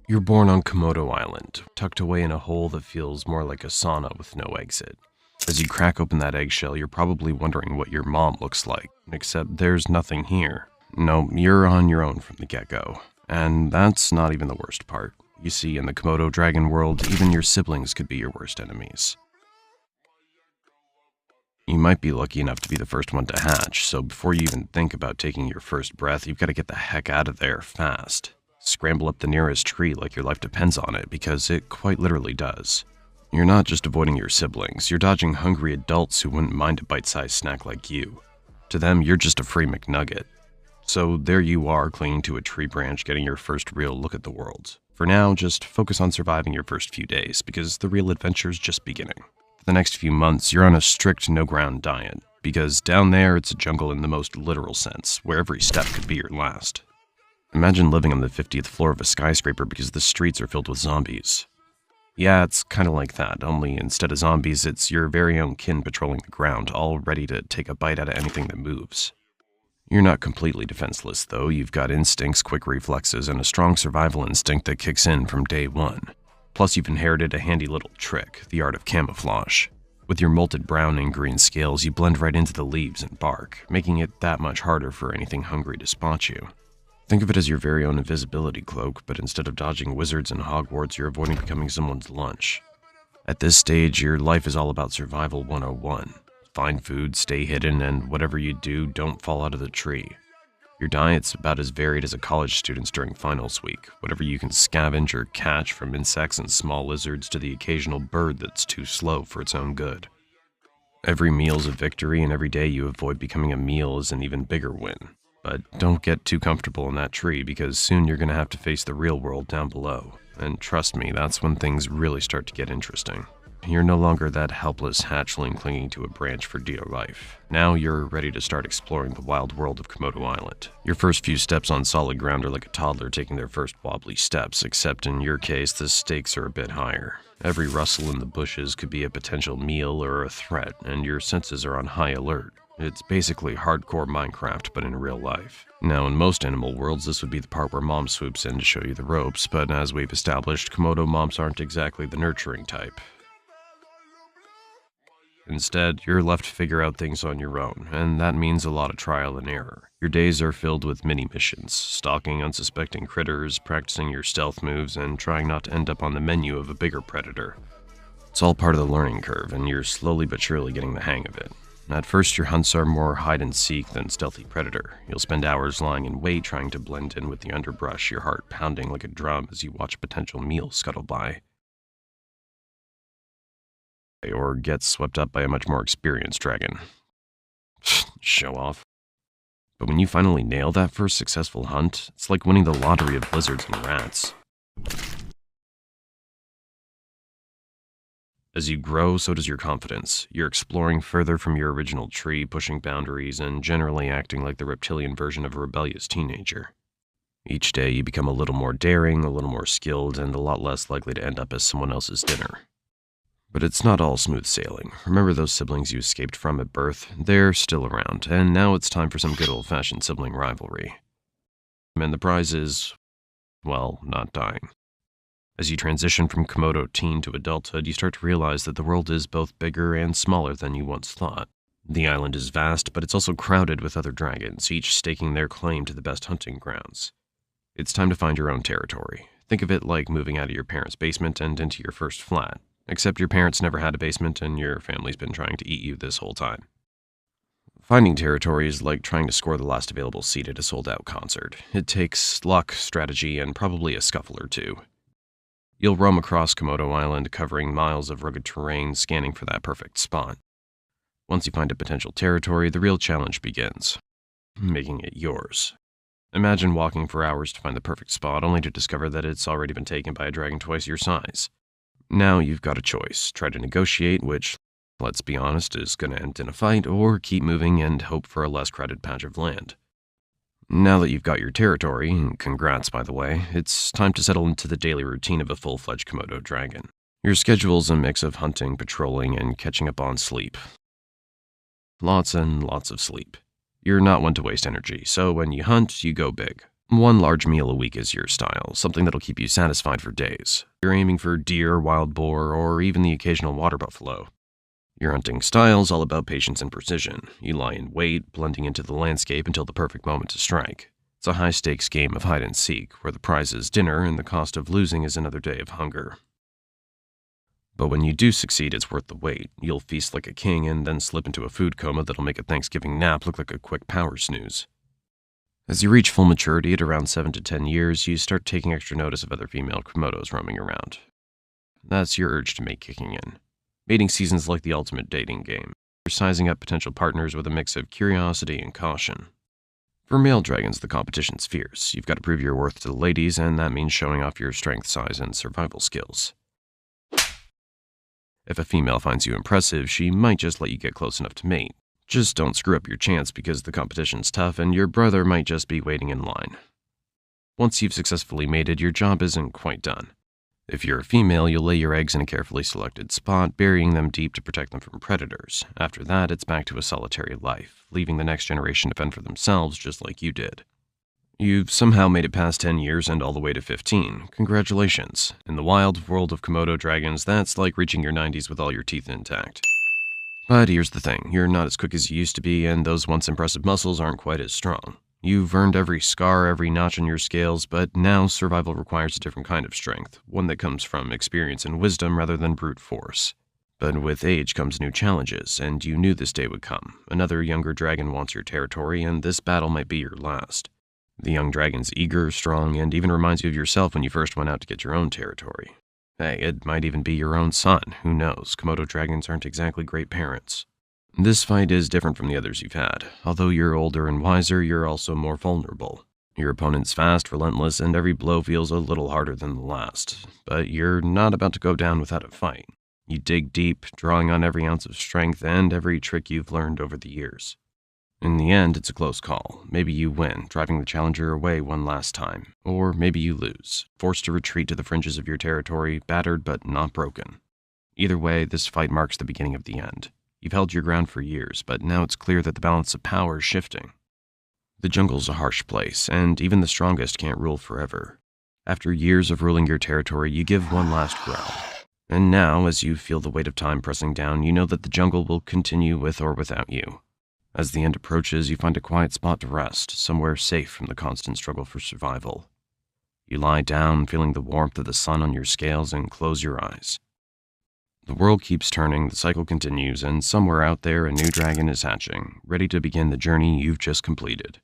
You're born on Komodo Island, tucked away in a hole that feels more like a sauna with no exit. As you crack open that eggshell, you're probably wondering what your mom looks like, except there's nothing here. No, you're on your own from the get-go. And that's not even the worst part. You see, in the Komodo dragon world, even your siblings could be your worst enemies. You might be lucky enough to be the first one to hatch, so before you even think about taking your first breath, you've got to get the heck out of there fast. Scramble up the nearest tree like your life depends on it, because it quite literally does. You're not just avoiding your siblings, you're dodging hungry adults who wouldn't mind a bite-sized snack like you. To them, you're just a free McNugget. So there you are, clinging to a tree branch, getting your first real look at the world. For now, just focus on surviving your first few days, because the real adventure's just beginning. For the next few months, you're on a strict no-ground diet, because down there it's a jungle in the most literal sense, where every step could be your last. Imagine living on the 50th floor of a skyscraper because the streets are filled with zombies. Yeah, it's kinda like that, only instead of zombies, it's your very own kin patrolling the ground, all ready to take a bite out of anything that moves. You're not completely defenseless, though. You've got instincts, quick reflexes, and a strong survival instinct that kicks in from day one. Plus, you've inherited a handy little trick, the art of camouflage. With your molted brown and green scales, you blend right into the leaves and bark, making it that much harder for anything hungry to spot you. Think of it as your very own invisibility cloak, but instead of dodging wizards and Hogwarts, you're avoiding becoming someone's lunch. At this stage, your life is all about survival 101. Find food, stay hidden, and whatever you do, don't fall out of the tree. Your diet's about as varied as a college student's during finals week, whatever you can scavenge or catch, from insects and small lizards to the occasional bird that's too slow for its own good. Every meal's a victory, and every day you avoid becoming a meal is an even bigger win. But don't get too comfortable in that tree, because soon you're going to have to face the real world down below. And trust me, that's when things really start to get interesting. You're no longer that helpless hatchling clinging to a branch for dear life. Now you're ready to start exploring the wild world of Komodo Island. Your first few steps on solid ground are like a toddler taking their first wobbly steps, except in your case, the stakes are a bit higher. Every rustle in the bushes could be a potential meal or a threat, and your senses are on high alert. It's basically hardcore Minecraft, but in real life. Now, in most animal worlds, this would be the part where mom swoops in to show you the ropes, but as we've established, Komodo moms aren't exactly the nurturing type. Instead, you're left to figure out things on your own, and that means a lot of trial and error. Your days are filled with mini-missions, stalking unsuspecting critters, practicing your stealth moves, and trying not to end up on the menu of a bigger predator. It's all part of the learning curve, and you're slowly but surely getting the hang of it. At first, your hunts are more hide-and-seek than stealthy predator. You'll spend hours lying in wait trying to blend in with the underbrush, your heart pounding like a drum as you watch a potential meal scuttle by. Or get swept up by a much more experienced dragon. Show off. But when you finally nail that first successful hunt, it's like winning the lottery of lizards and rats. As you grow, so does your confidence. You're exploring further from your original tree, pushing boundaries, and generally acting like the reptilian version of a rebellious teenager. Each day, you become a little more daring, a little more skilled, and a lot less likely to end up as someone else's dinner. But it's not all smooth sailing. Remember those siblings you escaped from at birth? They're still around, and now it's time for some good old-fashioned sibling rivalry. And the prize is, well, not dying. As you transition from Komodo teen to adulthood, you start to realize that the world is both bigger and smaller than you once thought. The island is vast, but it's also crowded with other dragons, each staking their claim to the best hunting grounds. It's time to find your own territory. Think of it like moving out of your parents' basement and into your first flat. Except your parents never had a basement and your family's been trying to eat you this whole time. Finding territory is like trying to score the last available seat at a sold-out concert. It takes luck, strategy, and probably a scuffle or two. You'll roam across Komodo Island, covering miles of rugged terrain, scanning for that perfect spot. Once you find a potential territory, the real challenge begins. Making it yours. Imagine walking for hours to find the perfect spot, only to discover that it's already been taken by a dragon twice your size. Now you've got a choice. Try to negotiate, which, let's be honest, is going to end in a fight, or keep moving and hope for a less crowded patch of land. Now that you've got your territory, and congrats by the way, it's time to settle into the daily routine of a full-fledged Komodo dragon. Your schedule's a mix of hunting, patrolling, and catching up on sleep. Lots and lots of sleep. You're not one to waste energy, so when you hunt, you go big. One large meal a week is your style, something that'll keep you satisfied for days. You're aiming for deer, wild boar, or even the occasional water buffalo. Your hunting style's all about patience and precision. You lie in wait, blending into the landscape until the perfect moment to strike. It's a high-stakes game of hide and seek, where the prize is dinner and the cost of losing is another day of hunger. But when you do succeed, it's worth the wait. You'll feast like a king and then slip into a food coma that'll make a Thanksgiving nap look like a quick power snooze. As you reach full maturity at around 7 to 10 years, you start taking extra notice of other female Komodos roaming around. That's your urge to mate kicking in. Mating season's like the ultimate dating game. You're sizing up potential partners with a mix of curiosity and caution. For male dragons, the competition's fierce. You've got to prove your worth to the ladies, and that means showing off your strength, size, and survival skills. If a female finds you impressive, she might just let you get close enough to mate. Just don't screw up your chance because the competition's tough and your brother might just be waiting in line. Once you've successfully mated, your job isn't quite done. If you're a female, you'll lay your eggs in a carefully selected spot, burying them deep to protect them from predators. After that, it's back to a solitary life, leaving the next generation to fend for themselves just like you did. You've somehow made it past 10 years and all the way to 15. Congratulations. In the wild world of Komodo dragons, that's like reaching your 90s with all your teeth intact. But here's the thing, you're not as quick as you used to be, and those once impressive muscles aren't quite as strong. You've earned every scar, every notch on your scales, but now survival requires a different kind of strength, one that comes from experience and wisdom rather than brute force. But with age comes new challenges, and you knew this day would come. Another younger dragon wants your territory, and this battle might be your last. The young dragon's eager, strong, and even reminds you of yourself when you first went out to get your own territory. Hey, it might even be your own son, who knows? Komodo dragons aren't exactly great parents. This fight is different from the others you've had. Although you're older and wiser, you're also more vulnerable. Your opponent's fast, relentless, and every blow feels a little harder than the last. But you're not about to go down without a fight. You dig deep, drawing on every ounce of strength and every trick you've learned over the years. In the end, it's a close call. Maybe you win, driving the challenger away one last time. Or maybe you lose, forced to retreat to the fringes of your territory, battered but not broken. Either way, this fight marks the beginning of the end. You've held your ground for years, but now it's clear that the balance of power is shifting. The jungle's a harsh place, and even the strongest can't rule forever. After years of ruling your territory, you give one last growl. And now, as you feel the weight of time pressing down, you know that the jungle will continue with or without you. As the end approaches, you find a quiet spot to rest, somewhere safe from the constant struggle for survival. You lie down, feeling the warmth of the sun on your scales, and close your eyes. The world keeps turning, the cycle continues, and somewhere out there a new dragon is hatching, ready to begin the journey you've just completed.